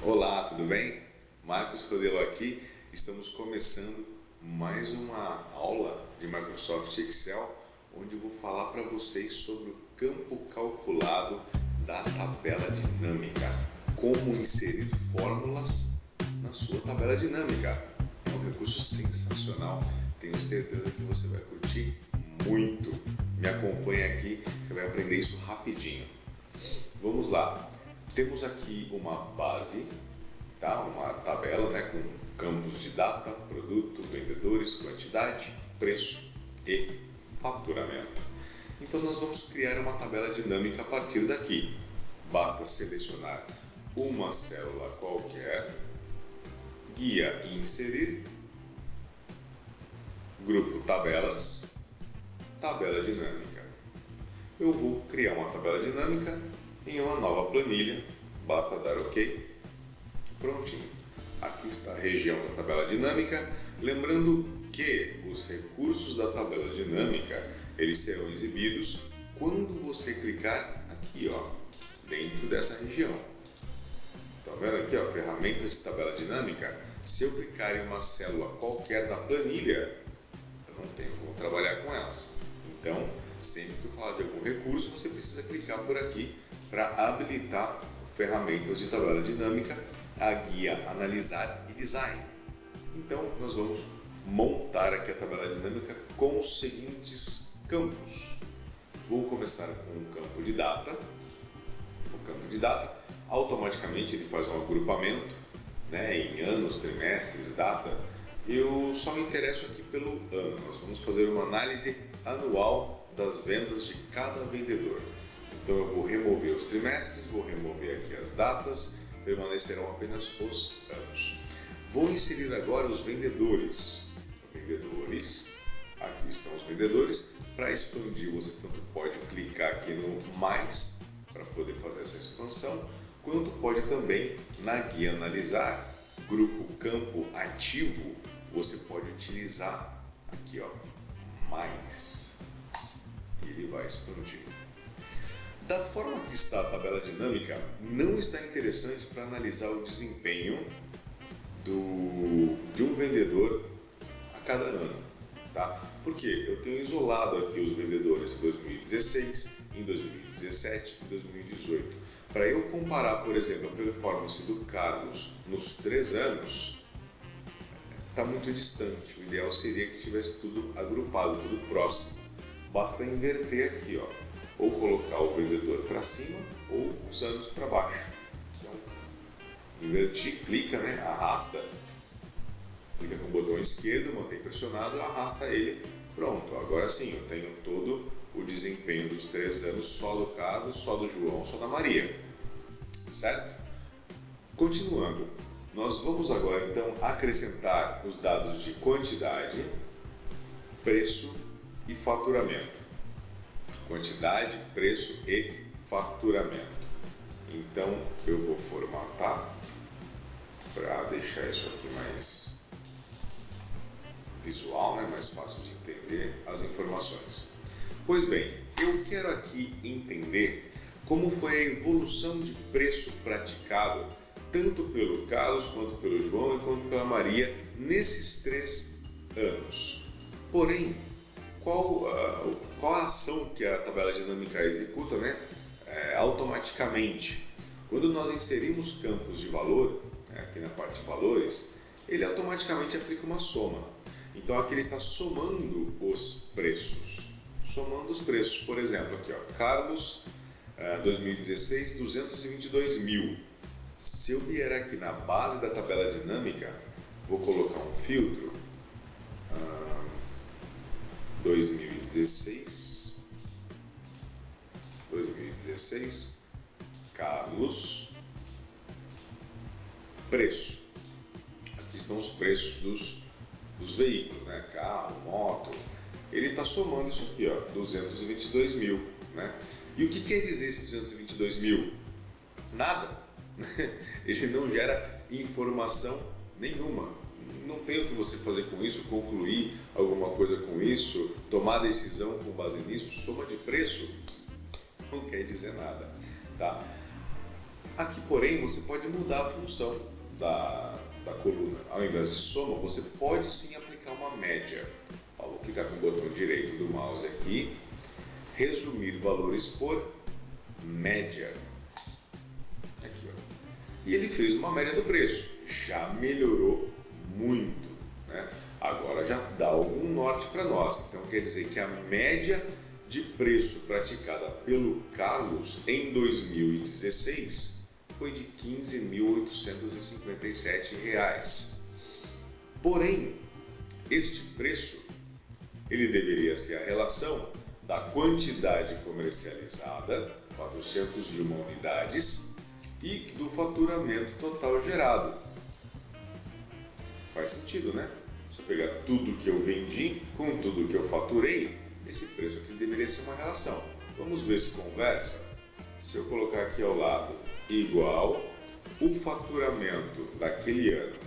Olá, tudo bem? Marcos Rodelo aqui. Estamos começando mais uma aula de Microsoft Excel, onde eu vou falar para vocês sobre o campo calculado da tabela dinâmica. Como inserir fórmulas na sua tabela dinâmica. É um recurso sensacional. Tenho certeza que você vai curtir muito. Me acompanha aqui, você vai aprender isso rapidinho. Vamos lá. Temos aqui uma base, tá? Uma tabela, né, com campos de data, produto, vendedores, quantidade, preço e faturamento. Então nós vamos criar uma tabela dinâmica a partir daqui. Basta selecionar uma célula qualquer, guia e inserir, grupo tabelas, tabela dinâmica. Eu vou criar uma tabela dinâmica em uma nova planilha, basta dar OK, prontinho. Aqui está a região da tabela dinâmica, lembrando que os recursos da tabela dinâmica, eles serão exibidos quando você clicar aqui, ó, dentro dessa região. Estão vendo aqui, ó, ferramentas de tabela dinâmica? Se eu clicar em uma célula qualquer da planilha, eu não tenho como trabalhar com elas. Então, sempre que eu falar de algum recurso, você precisa clicar por aqui para habilitar ferramentas de tabela dinâmica, a guia Analisar e Design. Então, nós vamos montar aqui a tabela dinâmica com os seguintes campos. Vou começar com o campo de data. O campo de data, automaticamente ele faz um agrupamento, né, em anos, trimestres, data. Eu só me interesso aqui pelo ano. Nós vamos fazer uma análise anual das vendas de cada vendedor. Então eu vou remover os trimestres, vou remover aqui as datas, permanecerão apenas os anos. Vou inserir agora os vendedores. Vendedores, aqui estão os vendedores. Para expandir, você tanto pode clicar aqui no mais para poder fazer essa expansão, quanto pode também na guia Analisar, grupo campo ativo, você pode utilizar aqui, ó, mais, e ele vai expandir. Da forma que está a tabela dinâmica, não está interessante para analisar o desempenho de um vendedor a cada ano, tá? Porque eu tenho isolado aqui os vendedores em 2016, em 2017 e 2018. Para eu comparar, por exemplo, a performance do Carlos nos 3 anos, está muito distante. O ideal seria que tivesse tudo agrupado, tudo próximo. Basta inverter aqui, ó, ou colocar o vendedor para cima ou os anos para baixo. Então, invertir, clica, né, arrasta, clica com o botão esquerdo, mantém pressionado, arrasta ele, pronto. Agora sim, eu tenho todo o desempenho dos 3 anos só do Carlos, só do João, só da Maria, certo? Continuando, nós vamos agora então acrescentar os dados de quantidade, preço e faturamento. Quantidade, preço e faturamento. Então eu vou formatar para deixar isso aqui mais visual, né? Mais fácil de entender as informações. Pois bem, eu quero aqui entender como foi a evolução de preço praticado tanto pelo Carlos, quanto pelo João e quanto pela Maria nesses 3 anos. Porém, qual a ação que a tabela dinâmica executa, né? Automaticamente? Quando nós inserimos campos de valor, aqui na parte de valores, ele automaticamente aplica uma soma. Então aqui ele está somando os preços. Somando os preços, por exemplo, aqui, ó, Carlos, 2016, 222 mil. Se eu vier aqui na base da tabela dinâmica, vou colocar um filtro, 2016, Carlos, preço. Aqui estão os preços dos veículos, né? Carro, moto. Ele está somando isso aqui, ó, 222 mil, né? E o que quer dizer esse 222 mil? Nada. Ele não gera informação nenhuma. Não tem o que você fazer com isso, concluir alguma coisa com isso, tomar decisão com base nisso. Soma de preço não quer dizer nada, tá? Aqui, porém, você pode mudar a função da coluna. Ao invés de soma, você pode sim aplicar uma média. Ó, vou clicar com o botão direito do mouse aqui, resumir valores por média. Aqui, ó. E ele fez uma média do preço. Já melhorou muito, né? Agora já dá algum norte para nós. Então quer dizer que a média de preço praticada pelo Carlos em 2016 foi de R$ 15.857. Porém, este preço ele deveria ser a relação da quantidade comercializada, 401 unidades, e do faturamento total gerado. Faz sentido, né? Se eu pegar tudo que eu vendi com tudo que eu faturei, esse preço aqui deveria ser uma relação. Vamos ver se conversa. Se eu colocar aqui ao lado igual o faturamento daquele ano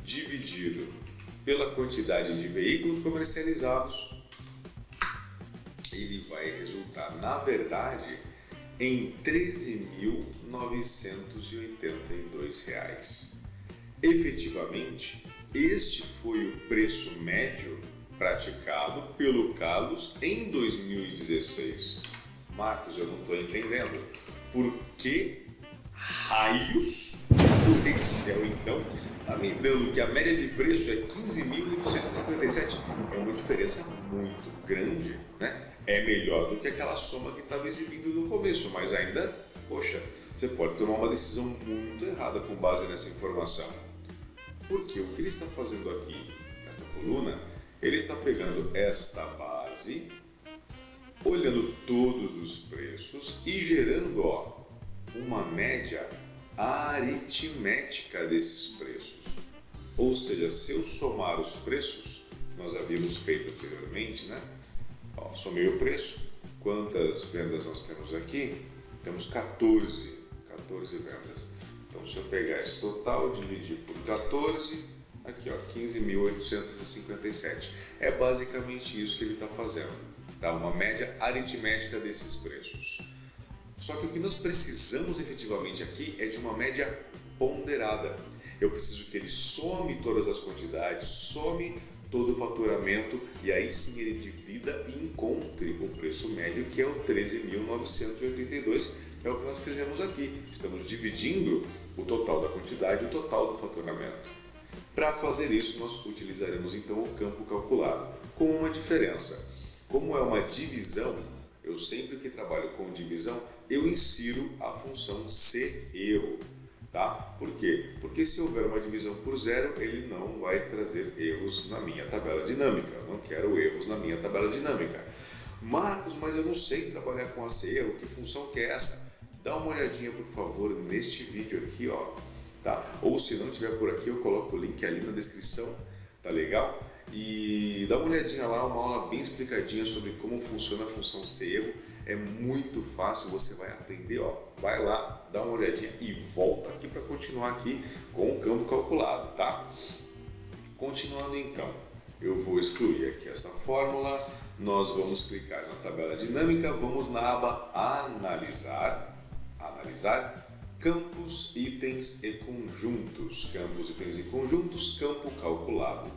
dividido pela quantidade de veículos comercializados, ele vai resultar, na verdade, em R$ 13.982. Efetivamente, este foi o preço médio praticado pelo Carlos em 2016. Marcos, eu não estou entendendo. Por que raios o Excel, então, está me dando que a média de preço é 15.857? É uma diferença muito grande, né? É melhor do que aquela soma que estava exibindo no começo, mas ainda, poxa, você pode tomar uma decisão muito errada com base nessa informação. Porque o que ele está fazendo aqui, nesta coluna, ele está pegando esta base, olhando todos os preços e gerando, ó, uma média aritmética desses preços. Ou seja, se eu somar os preços que nós havíamos feito anteriormente, né? Ó, somei o preço. Quantas vendas nós temos aqui? Temos 14 vendas. Então, se eu pegar esse total, dividir por 14, aqui, ó, 15.857. É basicamente isso que ele está fazendo. Tá? Uma média aritmética desses preços. Só que o que nós precisamos efetivamente aqui é de uma média ponderada. Eu preciso que ele some todas as quantidades, some todo o faturamento e aí sim ele divida e encontre o preço médio, que é o 13.982, que é o que nós fizemos aqui. Estamos dividindo o total da quantidade e o total do faturamento. Para fazer isso, nós utilizaremos então o campo calculado, com uma diferença. Como é uma divisão, eu sempre que trabalho com divisão, eu insiro a função se erro. Tá? Por quê? Porque se houver uma divisão por zero, ele não vai trazer erros na minha tabela dinâmica. Eu não quero erros na minha tabela dinâmica. Marcos, mas eu não sei trabalhar com esse erro, que função que é essa? Dá uma olhadinha, por favor, neste vídeo aqui, ó, tá? Ou se não tiver por aqui, eu coloco o link ali na descrição, tá legal? E dá uma olhadinha lá, uma aula bem explicadinha sobre como funciona a função se erro. É muito fácil, você vai aprender, ó. Vai lá, dá uma olhadinha e volta aqui para continuar aqui com o campo calculado, tá? Continuando então, eu vou excluir aqui essa fórmula, nós vamos clicar na tabela dinâmica, vamos na aba analisar, campos, itens e conjuntos, campo calculado.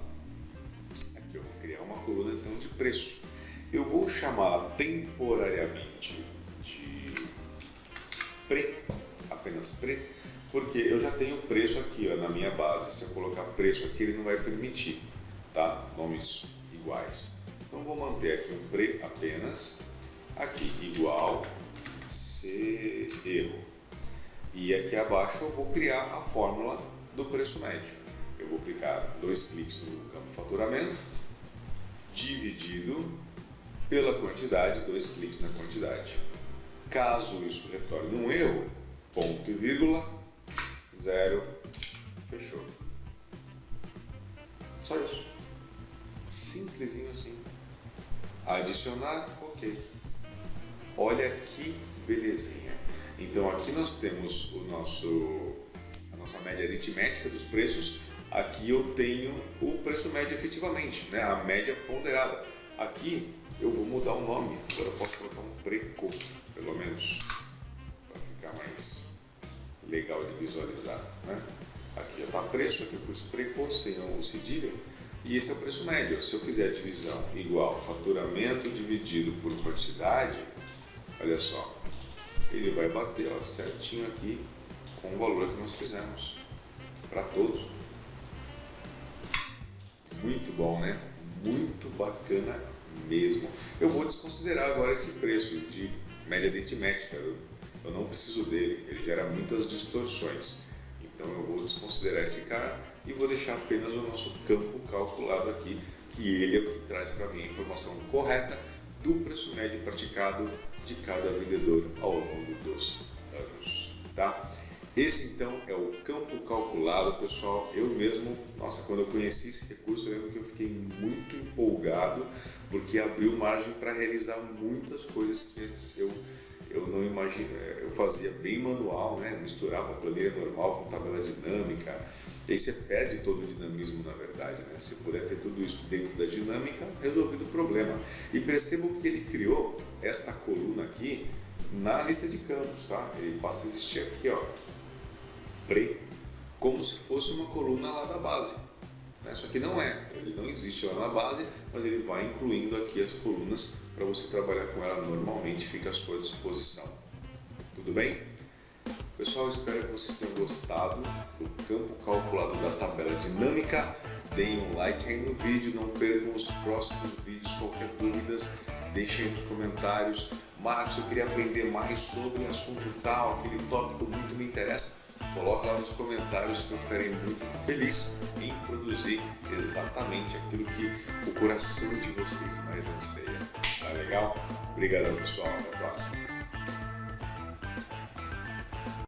Aqui eu vou criar uma coluna então de preço. Eu vou chamá-la temporariamente de apenas pre, porque eu já tenho preço aqui, ó, na minha base. Se eu colocar preço aqui, ele não vai permitir, tá? Nomes iguais. Então vou manter aqui um pre apenas, aqui igual, se erro. E aqui abaixo eu vou criar a fórmula do preço médio. Eu vou clicar 2 cliques no campo faturamento, dividido pela quantidade, 2 cliques na quantidade. Caso isso retorne um erro, ponto e vírgula, 0, fechou. Só isso. Simplesinho assim. Adicionar, ok. Olha que belezinha. Então aqui nós temos a nossa média aritmética dos preços. Aqui eu tenho o preço médio efetivamente, né? A média ponderada. Aqui eu vou mudar o nome, agora eu posso colocar um preco, pelo menos, para ficar mais legal de visualizar, né? Aqui já está preço, aqui por preço sem o cedilha, e esse é o preço médio. Se eu fizer a divisão igual faturamento dividido por quantidade, olha só, ele vai bater certinho aqui com o valor que nós fizemos para todos. Muito bom, né? Muito bacana mesmo. Eu vou desconsiderar agora esse preço de média aritmética. Eu não preciso dele, ele gera muitas distorções. Então eu vou desconsiderar esse cara e vou deixar apenas o nosso campo calculado aqui, que ele é o que traz para mim a informação correta do preço médio praticado de cada vendedor ao longo dos anos, tá? Esse então é o campo calculado, pessoal. Eu mesmo, quando eu conheci esse recurso, eu lembro que eu fiquei muito empolgado, porque abriu margem para realizar muitas coisas que antes eu não imagino. Eu fazia bem manual, né? Misturava planilha normal com tabela dinâmica, e aí você perde todo o dinamismo, na verdade, né? Se puder ter tudo isso dentro da dinâmica, resolvido o problema. E percebo que ele criou esta coluna aqui na lista de campos, tá? Ele passa a existir aqui, ó, como se fosse uma coluna lá da base, né? Só que não é, ele não existe lá na base, mas ele vai incluindo aqui as colunas para você trabalhar com ela normalmente, fica à sua disposição. Tudo bem? Pessoal, espero que vocês tenham gostado do campo calculado da tabela dinâmica. Deem um like aí no vídeo, não percam os próximos vídeos. Qualquer dúvida, deixem aí nos comentários. Marcos, eu queria aprender mais sobre o assunto tal, aquele tópico muito me interessa. Coloca lá nos comentários que eu ficarei muito feliz em produzir exatamente aquilo que o coração de vocês mais anseia. Tá legal? Obrigadão, pessoal. Até a próxima.